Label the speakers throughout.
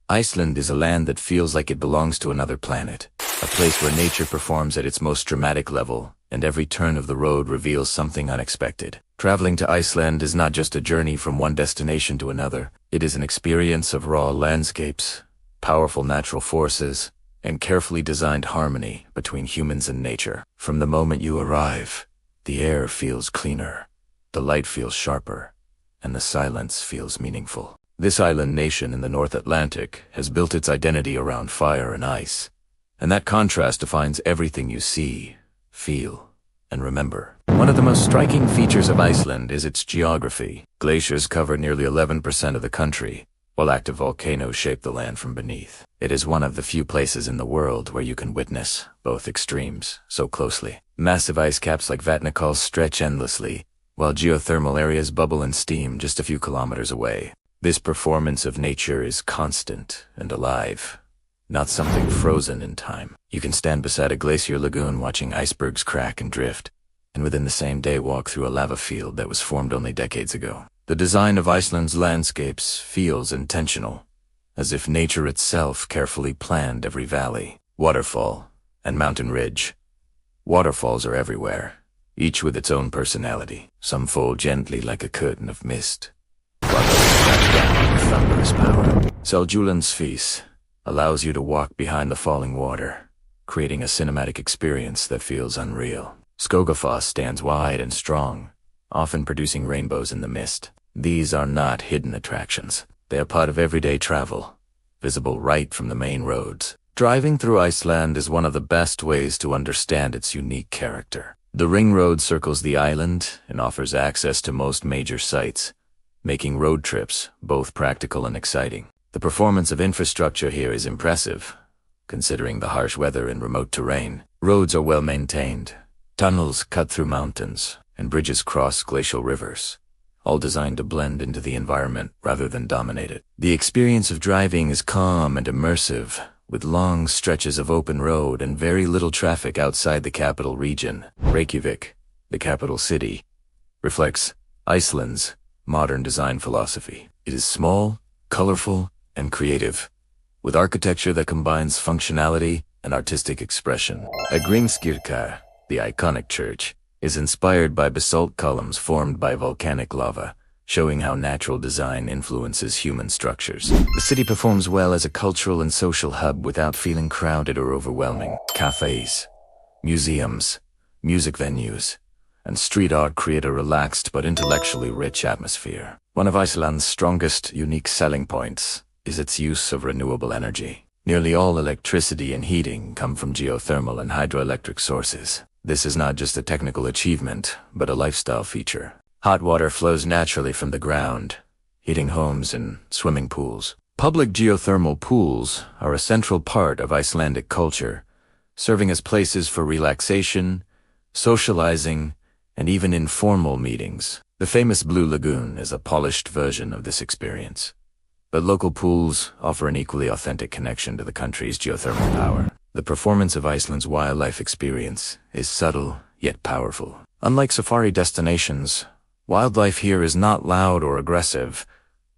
Speaker 1: Iceland is a land that feels like it belongs to another planet, a place where nature performs at its most dramatic level, and every turn of the road reveals something unexpected. Traveling to Iceland is not just a journey from one destination to another, it is an experience of raw landscapes, powerful natural forces, and carefully designed harmony between humans and nature. From the moment you arrive, the air feels cleaner, the light feels sharper, and the silence feels meaningful. This island nation in the North Atlantic has built its identity around fire and ice, and that contrast defines everything you see, feel, and remember. One of the most striking features of Iceland is its geography. Glaciers cover nearly 11% of the country, while active volcanoes shape the land from beneath. It is one of the few places in the world where you can witness both extremes so closely. Massive ice caps like Vatnajökull stretch endlessly, while geothermal areas bubble and steam just a few kilometers away. This performance of nature is constant and alive, not something frozen in time. You can stand beside a glacier lagoon watching icebergs crack and drift, and within the same day walk through a lava field that was formed only decades ago. The design of Iceland's landscapes feels intentional, as if nature itself carefully planned every valley, waterfall, and mountain ridge. Waterfalls are everywhere, each with its own personality. Some fall gently like a curtain of mist, while others crash down with thunderous power. Seljulandsfís allows you to walk behind the falling water, creating a cinematic experience that feels unreal. Skogafoss stands wide and strong, often producing rainbows in the mist. These are not hidden attractions. They are part of everyday travel, visible right from the main roads. Driving through Iceland is one of the best ways to understand its unique character. The ring road circles the island and offers access to most major sites, making road trips both practical and exciting. The performance of infrastructure here is impressive, considering the harsh weather and remote terrain. Roads are well maintained. Tunnels cut through mountains, and bridges cross glacial rivers, all designed to blend into the environment rather than dominate it. The experience of driving is calm and immersive, with long stretches of open road and very little traffic outside the capital region. Reykjavík, the capital city, reflects Iceland's modern design philosophy. It is small, colorful, and creative, with architecture that combines functionality and artistic expression. A Grímskirkja, the iconic church, is inspired by basalt columns formed by volcanic lava, showing how natural design influences human structures. The city performs well as a cultural and social hub without feeling crowded or overwhelming. Cafes, museums, music venues, and street art create a relaxed but intellectually rich atmosphere. One of Iceland's strongest unique selling points is its use of renewable energy. Nearly all electricity and heating come from geothermal and hydroelectric sources. This is not just a technical achievement, but a lifestyle feature. Hot water flows naturally from the ground, heating homes and swimming pools. Public geothermal pools are a central part of Icelandic culture, serving as places for relaxation, socializing, and even informal meetings. The famous Blue Lagoon is a polished version of this experience, but local pools offer an equally authentic connection to the country's geothermal power. The performance of Iceland's wildlife experience is subtle yet powerful. Unlike safari destinations, wildlife here is not loud or aggressive,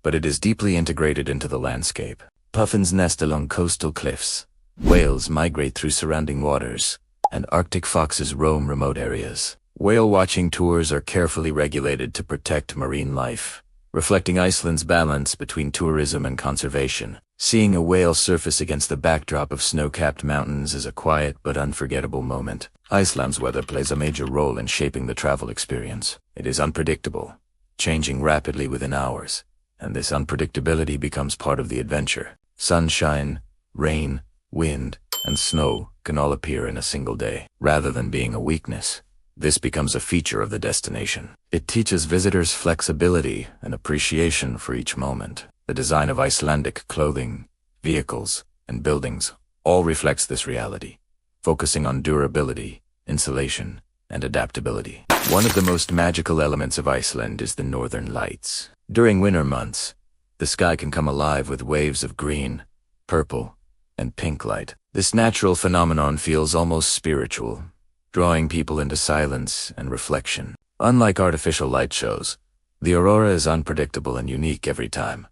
Speaker 1: but it is deeply integrated into the landscape. Puffins nest along coastal cliffs, whales migrate through surrounding waters, and Arctic foxes roam remote areas. Whale watching tours are carefully regulated to protect marine life, reflecting Iceland's balance between tourism and conservation. Seeing a whale surface against the backdrop of snow-capped mountains is a quiet but unforgettable moment. Iceland's weather plays a major role in shaping the travel experience. It is unpredictable, changing rapidly within hours, and this unpredictability becomes part of the adventure. Sunshine, rain, wind, and snow can all appear in a single day. Rather than being a weakness, this becomes a feature of the destination. It teaches visitors flexibility and appreciation for each moment. The design of Icelandic clothing, vehicles, and buildings all reflects this reality, focusing on durability, insulation, and adaptability. One of the most magical elements of Iceland is the northern lights. During winter months, the sky can come alive with waves of green, purple, and pink light. This natural phenomenon feels almost spiritual, drawing people into silence and reflection. Unlike artificial light shows, the aurora is unpredictable and unique every time.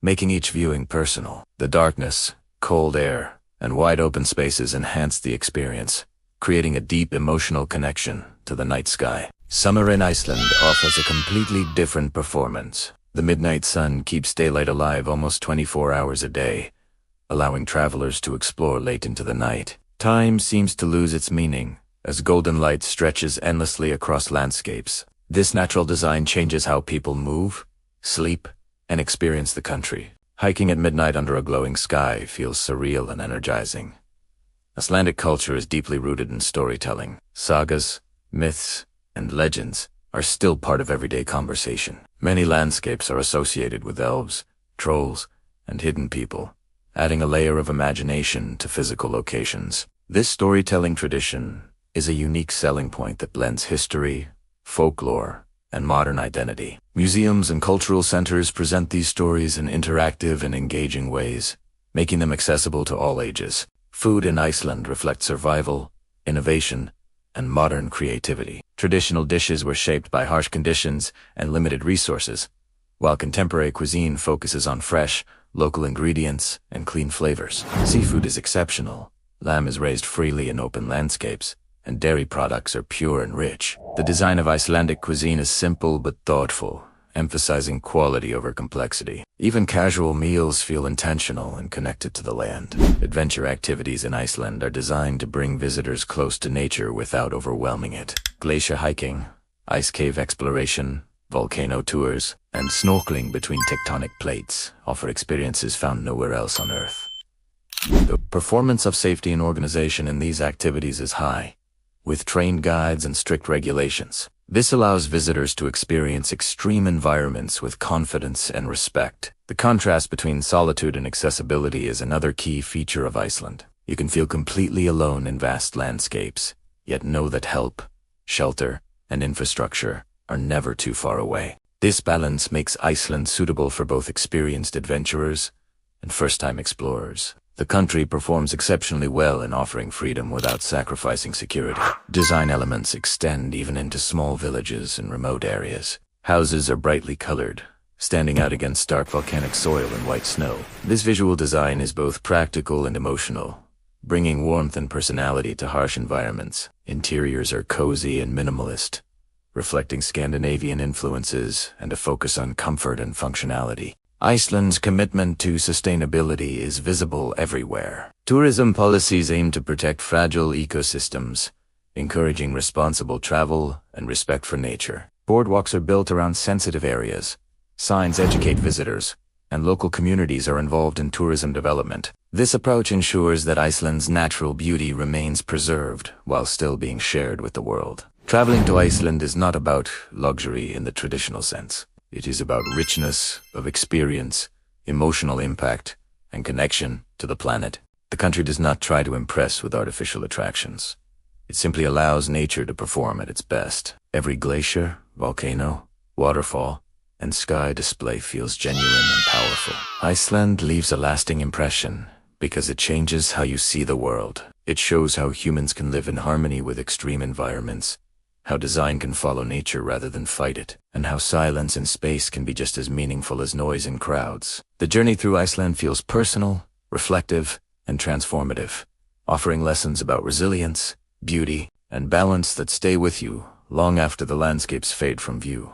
Speaker 1: making each viewing personal. The darkness, cold air, and wide open spaces enhance the experience, creating a deep emotional connection to the night sky. Summer in Iceland offers a completely different performance. The midnight sun keeps daylight alive almost 24 hours a day, allowing travelers to explore late into the night. Time seems to lose its meaning as golden light stretches endlessly across landscapes. This natural design changes how people move, sleep, and experience the country. Hiking at midnight under a glowing sky feels surreal and energizing. Icelandic culture is deeply rooted in storytelling. Sagas, myths, and legends are still part of everyday conversation. Many landscapes are associated with elves, trolls, and hidden people, adding a layer of imagination to physical locations. This storytelling tradition is a unique selling point that blends history, folklore, and modern identity. Museums and cultural centers present these stories in interactive and engaging ways, making them accessible to all ages. Food in Iceland reflects survival, innovation, and modern creativity. Traditional dishes were shaped by harsh conditions and limited resources, while contemporary cuisine focuses on fresh, local ingredients and clean flavors. Seafood is exceptional. Lamb is raised freely in open landscapes, and dairy products are pure and rich. The design of Icelandic cuisine is simple but thoughtful, emphasizing quality over complexity. Even casual meals feel intentional and connected to the land. Adventure activities in Iceland are designed to bring visitors close to nature without overwhelming it. Glacier hiking, ice cave exploration, volcano tours, and snorkeling between tectonic plates offer experiences found nowhere else on Earth. The performance of safety and organization in these activities is high, with trained guides and strict regulations. This allows visitors to experience extreme environments with confidence and respect. The contrast between solitude and accessibility is another key feature of Iceland. You can feel completely alone in vast landscapes, yet know that help, shelter, and infrastructure are never too far away. This balance makes Iceland suitable for both experienced adventurers and first-time explorers. The country performs exceptionally well in offering freedom without sacrificing security. Design elements extend even into small villages and remote areas. Houses are brightly colored, standing out against dark volcanic soil and white snow. This visual design is both practical and emotional, bringing warmth and personality to harsh environments. Interiors are cozy and minimalist, reflecting Scandinavian influences and a focus on comfort and functionality. Iceland's commitment to sustainability is visible everywhere. Tourism policies aim to protect fragile ecosystems, encouraging responsible travel and respect for nature. Boardwalks are built around sensitive areas, signs educate visitors, and local communities are involved in tourism development. This approach ensures that Iceland's natural beauty remains preserved while still being shared with the world. Traveling to Iceland is not about luxury in the traditional sense. It is about richness of experience, emotional impact, and connection to the planet. The country does not try to impress with artificial attractions. It simply allows nature to perform at its best. Every glacier, volcano, waterfall, and sky display feels genuine and powerful. Iceland leaves a lasting impression because it changes how you see the world. It shows how humans can live in harmony with extreme environments, how design can follow nature rather than fight it, and how silence and space can be just as meaningful as noise in crowds. The journey through Iceland feels personal, reflective, and transformative, offering lessons about resilience, beauty, and balance that stay with you long after the landscapes fade from view.